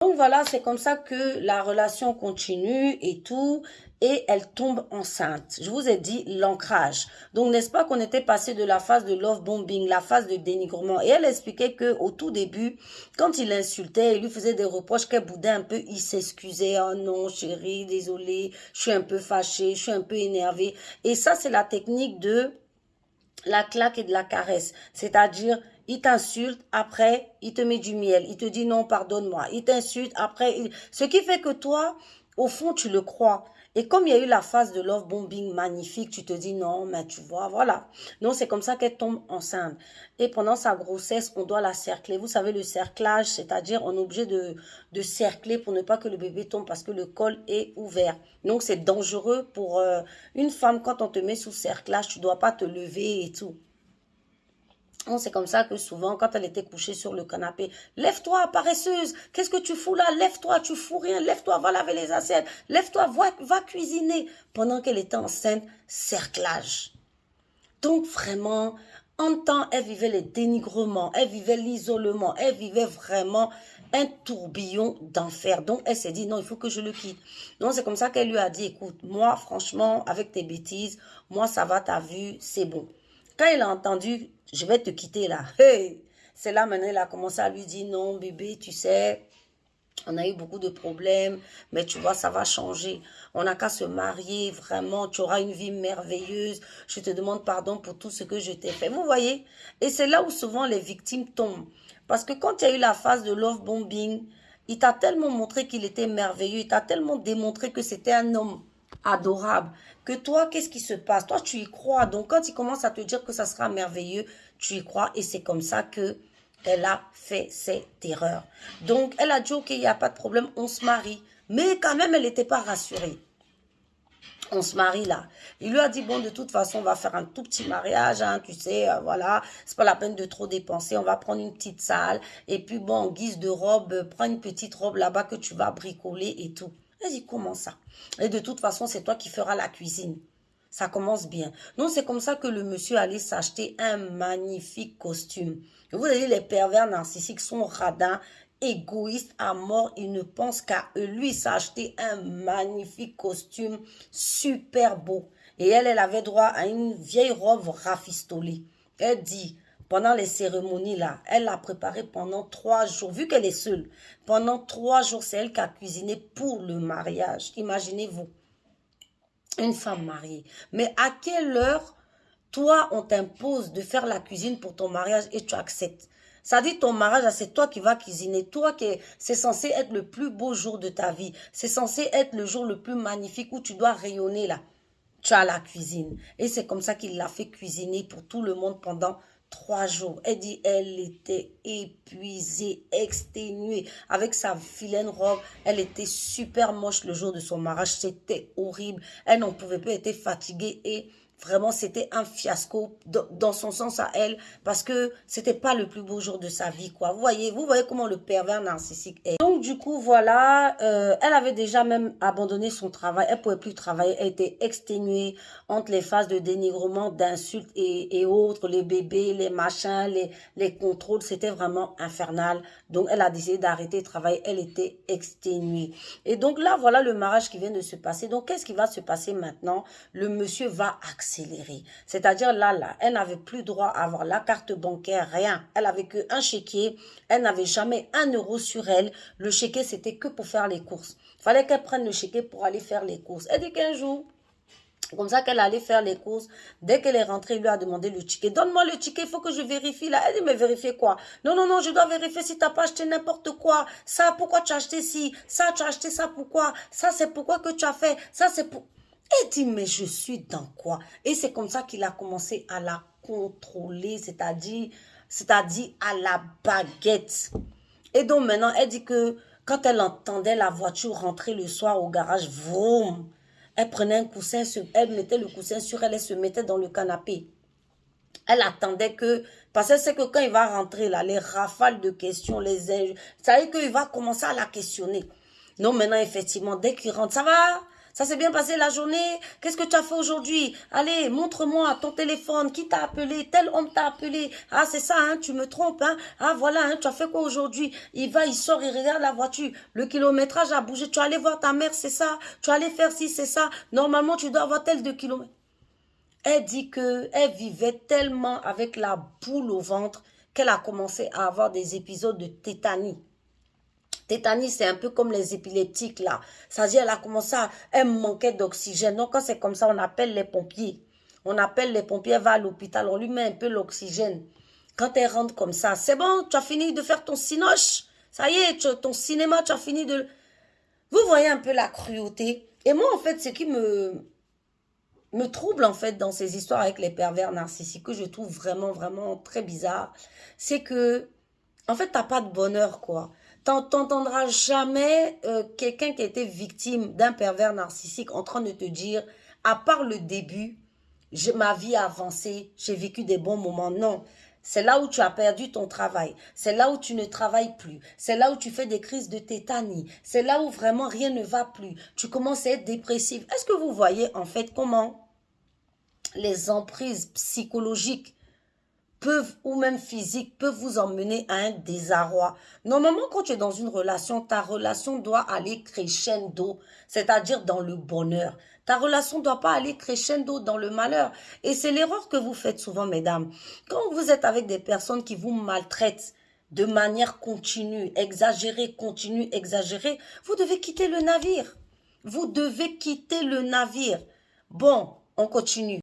Donc voilà, c'est comme ça que la relation continue et tout, et elle tombe enceinte. Je vous ai dit l'ancrage. Donc n'est-ce pas qu'on était passé de la phase de love bombing, la phase de dénigrement, et elle expliquait que au tout début, quand il l'insultait, il lui faisait des reproches, qu'elle boudait un peu, il s'excusait. Oh non, chérie, désolé, je suis un peu fâchée, je suis un peu énervée. Et ça, c'est la technique de la claque et de la caresse. C'est-à-dire, il t'insulte, après, il te met du miel. Il te dit non, pardonne-moi. Il t'insulte, après, ce qui fait que toi, au fond, tu le crois. Et comme il y a eu la phase de love bombing magnifique, tu te dis non, mais tu vois, voilà. Donc, c'est comme ça qu'elle tombe enceinte. Et pendant sa grossesse, on doit la cercler. Vous savez, le cerclage, c'est-à-dire, on est obligé de cercler pour ne pas que le bébé tombe parce que le col est ouvert. Donc, c'est dangereux pour une femme. Quand on te met sous cerclage, tu ne dois pas te lever et tout. C'est comme ça que souvent, quand elle était couchée sur le canapé, lève-toi, paresseuse, qu'est-ce que tu fous là? Lève-toi, tu fous rien, lève-toi, va laver les assiettes, lève-toi, va cuisiner. Pendant qu'elle était enceinte, cerclage. Donc vraiment, en temps, elle vivait les dénigrements, elle vivait l'isolement, elle vivait vraiment un tourbillon d'enfer. Donc elle s'est dit, non, il faut que je le quitte. Donc c'est comme ça qu'elle lui a dit, écoute, moi, franchement, avec tes bêtises, moi, ça va, t'as vu, c'est bon. Quand il a entendu, je vais te quitter là, hey, c'est là maintenant, il a commencé à lui dire, non, bébé, tu sais, on a eu beaucoup de problèmes, mais tu vois, ça va changer. On n'a qu'à se marier, vraiment, tu auras une vie merveilleuse. Je te demande pardon pour tout ce que je t'ai fait. Vous voyez? Et c'est là où souvent les victimes tombent. Parce que quand il y a eu la phase de love bombing, il t'a tellement montré qu'il était merveilleux, il t'a tellement démontré que c'était un homme adorable, que toi, qu'est-ce qui se passe? Toi, tu y crois. Donc, quand il commence à te dire que ça sera merveilleux, tu y crois. Et c'est comme ça que elle a fait cette erreur. Donc, elle a dit, ok, il n'y a pas de problème, on se marie. Mais quand même, elle n'était pas rassurée. On se marie là. Il lui a dit, bon, de toute façon, on va faire un tout petit mariage, hein, tu sais, voilà, c'est pas la peine de trop dépenser, on va prendre une petite salle, et puis bon, en guise de robe, prends une petite robe là-bas que tu vas bricoler et tout. Elle dit, comment ça? Et de toute façon, c'est toi qui feras la cuisine. Ça commence bien. Donc, c'est comme ça que le monsieur allait s'acheter un magnifique costume. Et vous voyez, les pervers narcissiques sont radins, égoïstes à mort. Ils ne pensent qu'à eux. Lui, il s'est acheté un magnifique costume super beau. Et elle avait droit à une vieille robe rafistolée. Elle dit, pendant les cérémonies là, elle l'a préparée pendant 3 jours. Vu qu'elle est seule, pendant 3 jours, c'est elle qui a cuisiné pour le mariage. Imaginez-vous. Une femme mariée. Mais à quelle heure, toi, on t'impose de faire la cuisine pour ton mariage et tu acceptes? Ça dit ton mariage, c'est toi qui vas cuisiner. Toi qui c'est censé être le plus beau jour de ta vie. C'est censé être le jour le plus magnifique où tu dois rayonner là. Tu as la cuisine. Et c'est comme ça qu'il l'a fait cuisiner pour tout le monde pendant 3 jours. Elle dit, elle était épuisée, exténuée, avec sa vilaine robe. Elle était super moche le jour de son mariage. C'était horrible. Elle n'en pouvait pas, elle était fatiguée et vraiment, c'était un fiasco dans son sens à elle parce que c'était pas le plus beau jour de sa vie, quoi. Vous voyez comment le pervers narcissique est. Donc, du coup, voilà, elle avait déjà même abandonné son travail. Elle pouvait plus travailler. Elle était exténuée entre les phases de dénigrement, d'insultes et autres, les bébés, les machins, les contrôles. C'était vraiment infernal. Donc, elle a décidé d'arrêter de travailler. Elle était exténuée. Et donc là, voilà le mariage qui vient de se passer. Donc, qu'est-ce qui va se passer maintenant? Le monsieur va accélérer. C'est-à-dire là, elle n'avait plus droit à avoir la carte bancaire, rien. Elle avait qu'un chéquier. Elle n'avait jamais 1 euro sur elle. Le chéquier, c'était que pour faire les courses. Il fallait qu'elle prenne le chéquier pour aller faire les courses. Elle dit qu'un jour, comme ça qu'elle allait faire les courses. Dès qu'elle est rentrée, il lui a demandé le ticket. Donne-moi le ticket, il faut que je vérifie là. Elle dit, mais vérifier quoi? Non, non, non, je dois vérifier si tu n'as pas acheté n'importe quoi. Ça, pourquoi tu as acheté ci? Ça, tu as acheté ça, pourquoi? Ça, c'est pourquoi que tu as fait? Ça, c'est pour... Elle dit, mais je suis dans quoi? Et c'est comme ça qu'il a commencé à la contrôler, c'est-à-dire à la baguette. Et donc maintenant, elle dit que quand elle entendait la voiture rentrer le soir au garage, vroom, elle prenait un coussin, elle mettait le coussin sur elle et se mettait dans le canapé. Elle attendait que, parce qu'elle sait que quand il va rentrer là, les rafales de questions, ça veut dire qu'il va commencer à la questionner. Non, maintenant, effectivement, dès qu'il rentre, ça Ça s'est bien passé la journée? Qu'est-ce que tu as fait aujourd'hui? Allez, montre-moi ton téléphone. Qui t'a appelé? Tel homme t'a appelé. Ah, c'est ça, hein, tu me trompes, hein. Ah, voilà, hein, tu as fait quoi aujourd'hui? Il va, il sort, il regarde la voiture. Le kilométrage a bougé. Tu es allé voir ta mère, c'est ça? Tu es allé faire ci, c'est ça? Normalement, tu dois avoir tel de kilomètres. Elle dit que elle vivait tellement avec la boule au ventre qu'elle a commencé à avoir des épisodes de tétanie. Tétanie, c'est un peu comme les épileptiques, là. C'est-à-dire, elle a commencé à... Elle manquait d'oxygène. Donc, quand c'est comme ça, on appelle les pompiers. On appelle les pompiers, elle va à l'hôpital, on lui met un peu l'oxygène. Quand elle rentre comme ça, c'est bon, tu as fini de faire ton cinoche. Ça y est, ton cinéma, tu as fini de... Vous voyez un peu la cruauté. Et moi, en fait, ce qui me trouble, en fait, dans ces histoires avec les pervers narcissiques, que je trouve vraiment, vraiment très bizarre, c'est que, en fait, t'as pas de bonheur, quoi. T'entendras jamais quelqu'un qui a été victime d'un pervers narcissique en train de te dire, à part le début, ma vie a avancé, j'ai vécu des bons moments. Non, c'est là où tu as perdu ton travail, c'est là où tu ne travailles plus, c'est là où tu fais des crises de tétanie, c'est là où vraiment rien ne va plus, tu commences à être dépressif. Est-ce que vous voyez en fait comment les emprises psychologiques peuvent, ou même physiques, peuvent vous emmener à un désarroi. Normalement, quand tu es dans une relation, ta relation doit aller crescendo, c'est-à-dire dans le bonheur. Ta relation ne doit pas aller crescendo dans le malheur. Et c'est l'erreur que vous faites souvent, mesdames. Quand vous êtes avec des personnes qui vous maltraitent de manière continue, exagérée, continue, exagérée, vous devez quitter le navire. Vous devez quitter le navire. Bon, on continue.